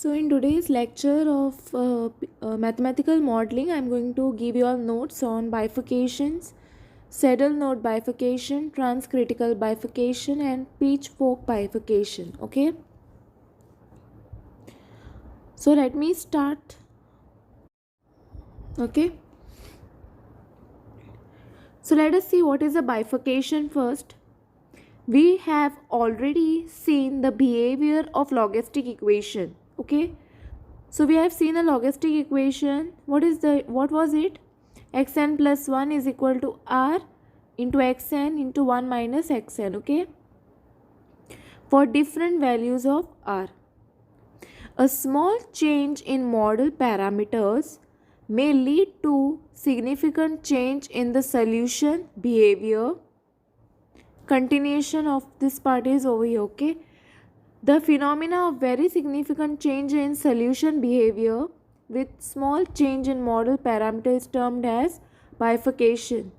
So in today's lecture of mathematical modeling, I'm going to give you all notes on bifurcations, saddle node bifurcation, transcritical bifurcation, and pitchfork bifurcation. Okay. So let me start. Okay. So let us see what is a bifurcation first. We have already seen the behavior of logistic equation. Okay. So we have seen a logistic equation. What was it? Xn plus 1 is equal to r into xn into 1 minus xn. Okay. For different values of r. A small change in model parameters may lead to significant change in the solution behavior. Continuation of this part is over here. Okay. The phenomena of very significant change in solution behavior with small change in model parameter is termed as bifurcation,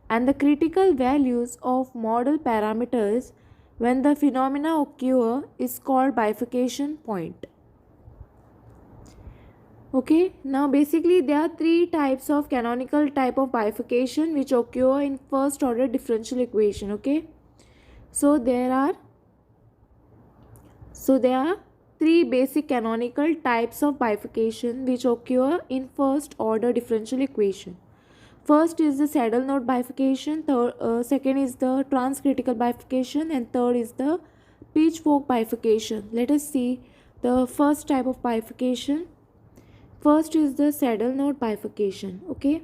and the critical values of model parameters when the phenomena occur is called bifurcation point. Okay, now basically there are three types of canonical type of bifurcation which occur in first order differential equation. Okay, so there are three basic canonical types of bifurcation which occur in first order differential equation. First is the saddle node bifurcation, second is the transcritical bifurcation, and third is the pitchfork bifurcation. Let us see the first type of bifurcation. First is the saddle node bifurcation. Okay,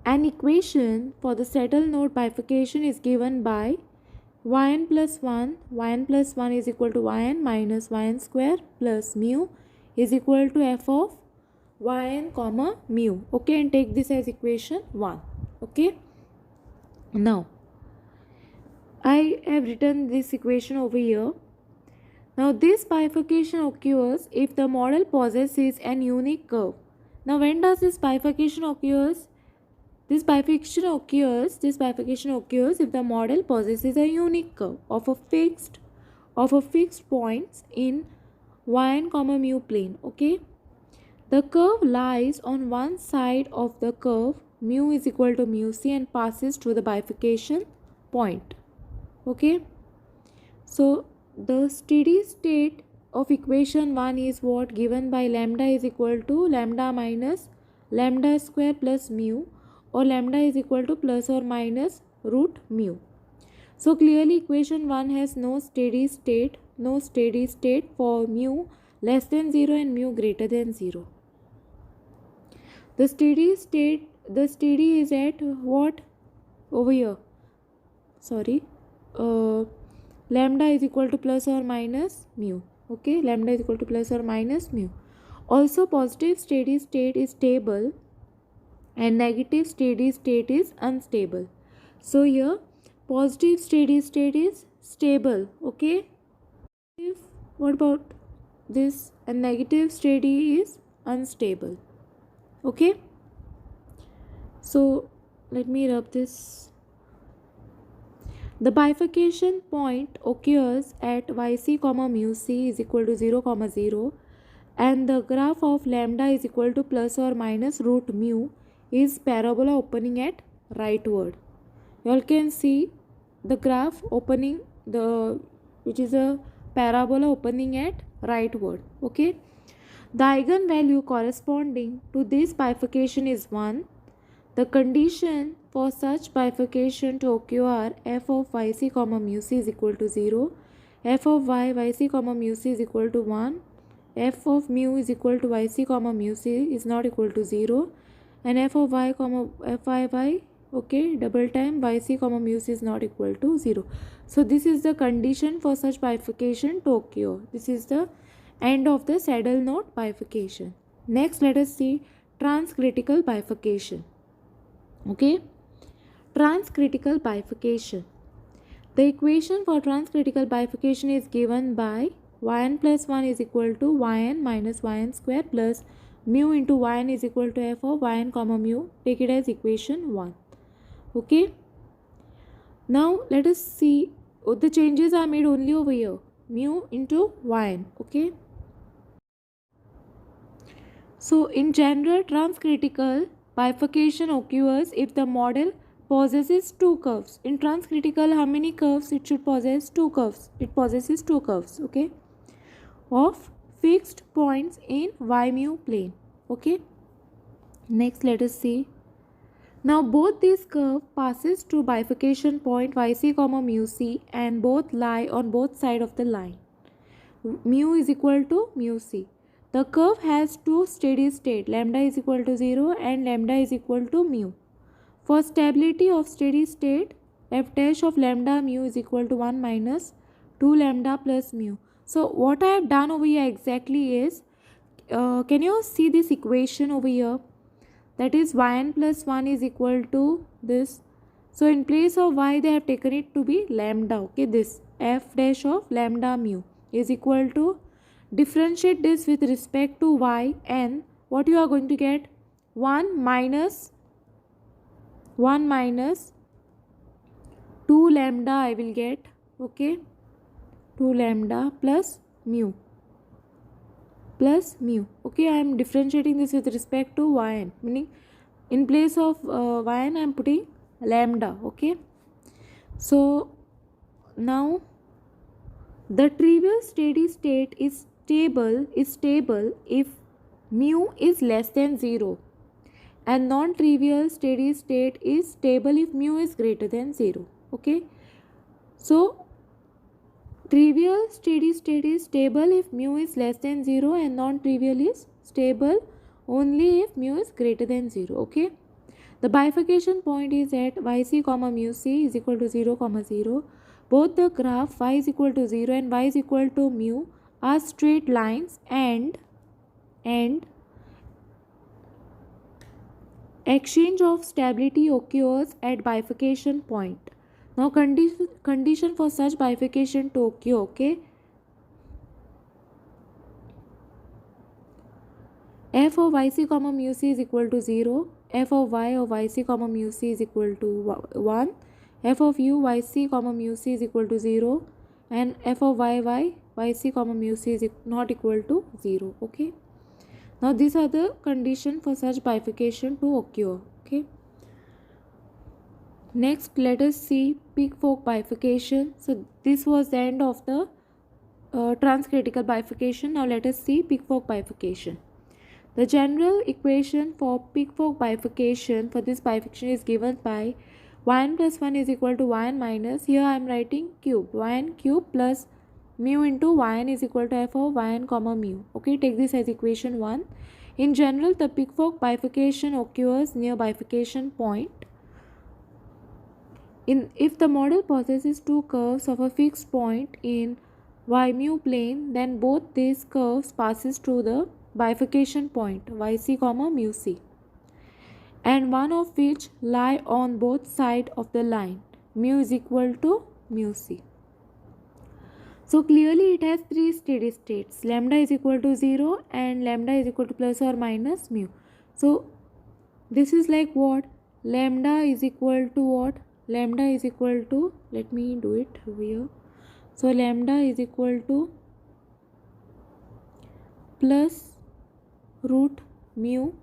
an equation for the saddle node bifurcation is given by yn plus 1 is equal to yn minus yn square plus mu is equal to f of yn comma mu. Okay, and take this as equation 1. Okay, now I have written this equation over here. Now this bifurcation occurs if the model possesses an unique curve. Now when does this bifurcation occurs? This bifurcation occurs if the model possesses a unique curve of a fixed points in yn comma mu plane. Okay, the curve lies on one side of the curve mu is equal to mu c and passes through the bifurcation point. Okay, so the steady state of equation 1 is what given by lambda is equal to lambda minus lambda square plus mu, or lambda is equal to plus or minus root mu. So clearly equation 1 has no steady state for mu less than 0 and mu greater than 0. The steady is at what? Over here. Sorry. Lambda is equal to plus or minus mu. Okay, lambda is equal to plus or minus mu. Also positive steady state is stable and negative steady state is unstable. So here positive steady state is stable. Okay, what about this? And negative steady is unstable. Okay, so let me rub this. The bifurcation point occurs at yc comma mu c is equal to 0 comma 0, and the graph of lambda is equal to plus or minus root mu is parabola opening at rightward. You all can see the graph opening which is a parabola opening at rightward. Okay, the eigenvalue corresponding to this bifurcation is 1. The condition for such bifurcation to occur f of yc comma mu c is equal to 0, f of yc comma mu c is equal to 1, f of mu is equal to yc comma mu c is not equal to 0, and f of y comma f y, okay, double time yc comma mu c is not equal to 0. So this is the condition for such bifurcation to occur. This is the end of the saddle node bifurcation. Next, let us see transcritical bifurcation. Okay, transcritical bifurcation. The equation for transcritical bifurcation is given by yn plus 1 is equal to yn minus yn square plus mu into yn is equal to f of yn comma mu. Take it as equation 1. Okay, now let us see the changes are made only over here, mu into yn. Okay, So in general, transcritical bifurcation occurs if the model possesses two curves. In transcritical, how many curves? It should possess two curves. It possesses two curves, okay, of fixed points in y mu plane. Okay. Next, let us see. Now both these curve passes through bifurcation point yc comma mu c, and both lie on both sides of the line. Mu is equal to mu c. The curve has two steady state, lambda is equal to 0 and lambda is equal to mu. For stability of steady state, f dash of lambda mu is equal to 1 minus 2 lambda plus mu. So what I have done over here exactly is, can you see this equation over here? That is yn plus 1 is equal to this. So in place of y, they have taken it to be lambda. Okay, this f dash of lambda mu is equal to, differentiate this with respect to y, and what you are going to get? 1 minus 2 lambda I will get. Okay, 2 lambda plus mu. Okay, I am differentiating this with respect to yn, meaning in place of yn I am putting lambda. Okay, so now the trivial steady state is stable if mu is less than 0, and non-trivial steady state is stable if mu is greater than 0. Okay, so trivial steady state is stable if mu is less than 0, and non-trivial is stable only if mu is greater than 0. Okay, the bifurcation point is at yc comma mu c is equal to 0 comma 0. Both the graph y is equal to 0 and y is equal to mu are straight lines, and exchange of stability occurs at bifurcation point. Now condition for such bifurcation to occur, okay, f of yc comma mu c is equal to 0, f of y of yc comma mu c is equal to 1, f of u yc comma mu c is equal to 0, and f of yc comma mu c is not equal to 0. Okay, now these are the conditions for such bifurcation to occur. Okay, next let us see Pitchfork bifurcation. So this was the end of the transcritical bifurcation. Now let us see Pitchfork bifurcation. The general equation for Pitchfork bifurcation, for this bifurcation, is given by yn plus 1 is equal to yn minus, here I am writing cube, yn cube plus mu into yn is equal to f of yn comma mu. Okay, take this as equation 1. In general, the Pitchfork bifurcation occurs near bifurcation point. If the model possesses two curves of a fixed point in y mu plane, then both these curves passes through the bifurcation point yc comma mu c, and one of which lie on both sides of the line, mu is equal to mu c. So clearly it has three steady states, lambda is equal to 0 and lambda is equal to plus or minus mu. So this is like what? Lambda is equal to what? Lambda is equal to, let me do it over here. So lambda is equal to plus root mu,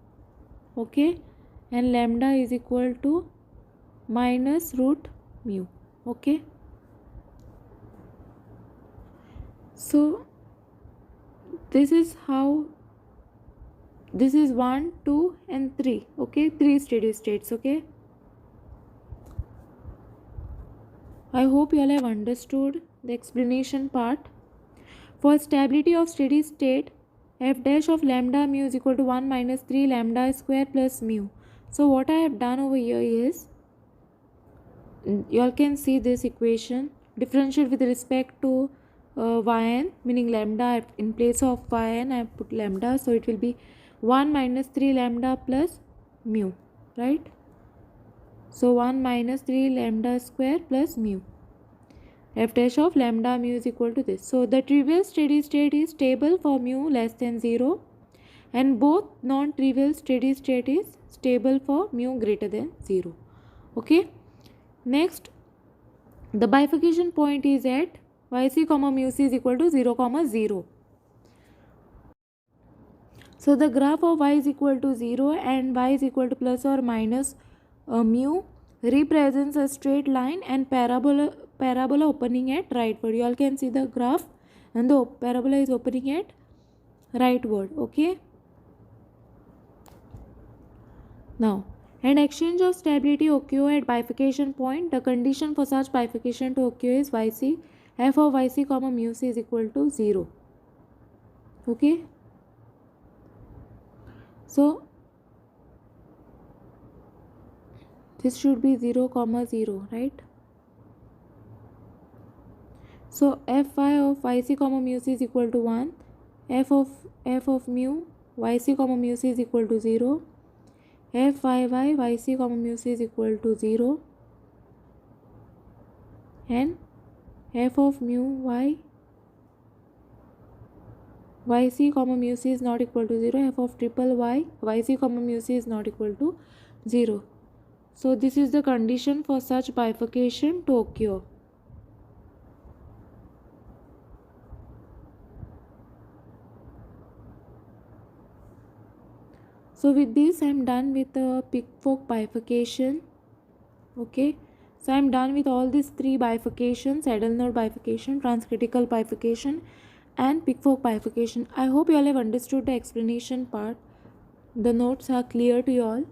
okay, and lambda is equal to minus root mu. Okay, so this is how, this is 1, 2 and 3. Okay, 3 steady states. Okay, I hope you all have understood the explanation part. For stability of steady state, f dash of lambda mu is equal to 1 minus 3 lambda square plus mu. So what I have done over here is, you all can see this equation, differentiate with respect to yn, meaning lambda, in place of yn I have put lambda, so it will be 1 minus 3 lambda plus mu, right? So 1 minus 3 lambda square plus mu. F dash of lambda mu is equal to this. So the trivial steady state is stable for mu less than 0, and both non-trivial steady state is stable for mu greater than 0. Okay, next the bifurcation point is at yc comma mu c is equal to 0 comma 0. So the graph of y is equal to 0 and y is equal to plus or minus mu represents a straight line and parabola opening at rightward. You all can see the graph and the parabola is opening at rightward. Okay. Now, an exchange of stability occur at bifurcation point. The condition for such bifurcation to occur is yc f of yc comma mu c is equal to 0. Okay. So this should be 0 comma 0, right? So fy of yc comma mu c is equal to 1, f of mu yc comma mu c is equal to 0, fyy yc comma mu c is equal to 0, and f of mu y yc comma mu c is not equal to 0, f of triple y yc comma mu c is not equal to 0. So this is the condition for such bifurcation to occur. So with this I am done with the Pitchfork bifurcation. Okay, so I am done with all these three bifurcations: saddle node bifurcation, transcritical bifurcation, and Pitchfork bifurcation. I hope you all have understood the explanation part. The notes are clear to you all,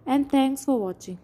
and thanks for watching.